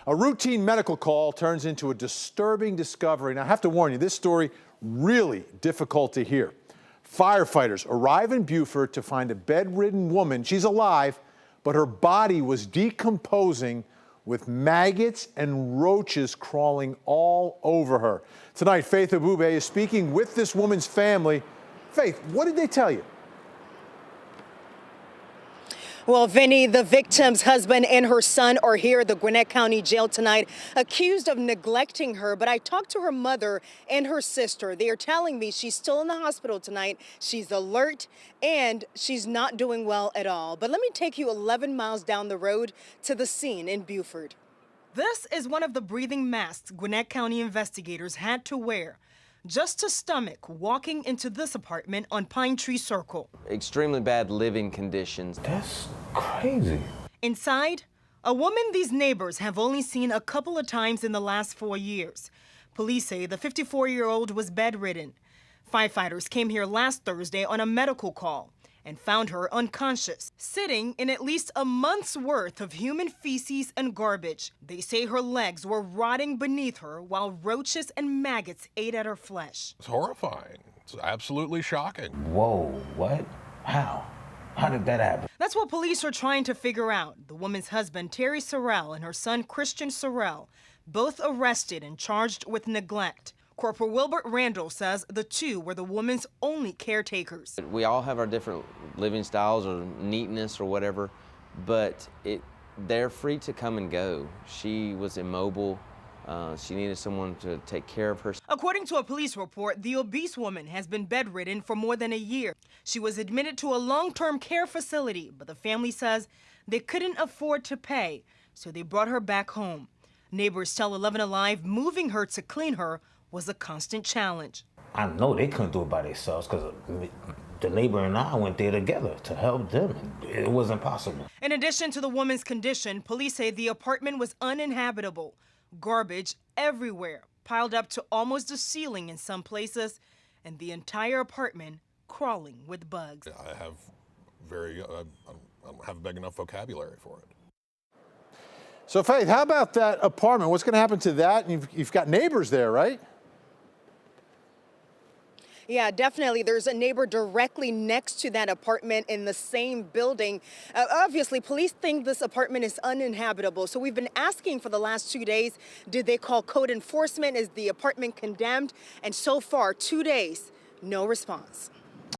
A routine medical call turns into a disturbing discovery. Now, I have to warn you, this story really difficult to hear. Firefighters arrive in Beaufort to find a bedridden woman. She's alive, but her body was decomposing with maggots and roaches crawling all over her. Tonight, Faith Abube is speaking with this woman's family. Faith, what did they tell you? Well, Vinny, the victim's husband and her son are here at the Gwinnett County Jail tonight, accused of neglecting her. But I talked to her mother and her sister. They are telling me she's still in the hospital tonight. She's alert and she's not doing well at all. But let me take you 11 miles down the road to the scene in Beaufort. This is one of the breathing masks Gwinnett County investigators had to wear just to stomach walking into this apartment on Pine Tree Circle. Extremely bad living conditions. That's crazy. Inside, a woman these neighbors have only seen a couple of times in the last 4 years. Police say the 54-year-old was bedridden. Firefighters came here last Thursday on a medical call and found her unconscious, sitting in at least a month's worth of human feces and garbage. They say her legs were rotting beneath her while roaches and maggots ate at her flesh. It's horrifying. It's absolutely shocking. Whoa, what? How? How did that happen? That's what police are trying to figure out. The woman's husband, Terry Sorrell, and her son, Christian Sorrell, both arrested and charged with neglect. Corporal Wilbert Randall says the two were the woman's only caretakers. We all have our different living styles or neatness or whatever, but they're free to come and go. She was immobile. She needed someone to take care of her. According to a police report, the obese woman has been bedridden for more than a year. She was admitted to a long-term care facility, but the family says they couldn't afford to pay, so they brought her back home. Neighbors tell 11 Alive moving her to clean her was a constant challenge. I know they couldn't do it by themselves because the neighbor and I went there together to help them. It wasn't possible. In addition to the woman's condition, police say the apartment was uninhabitable. Garbage everywhere, piled up to almost the ceiling in some places, and the entire apartment crawling with bugs. I have I don't have a big enough vocabulary for it. So, Faith, how about that apartment? What's going to happen to that? You've got neighbors there, right? Yeah, definitely. There's a neighbor directly next to that apartment in the same building. Obviously, police think this apartment is uninhabitable. So we've been asking for the last 2 days, did they call code enforcement? Is the apartment condemned? And so far, 2 days, no response.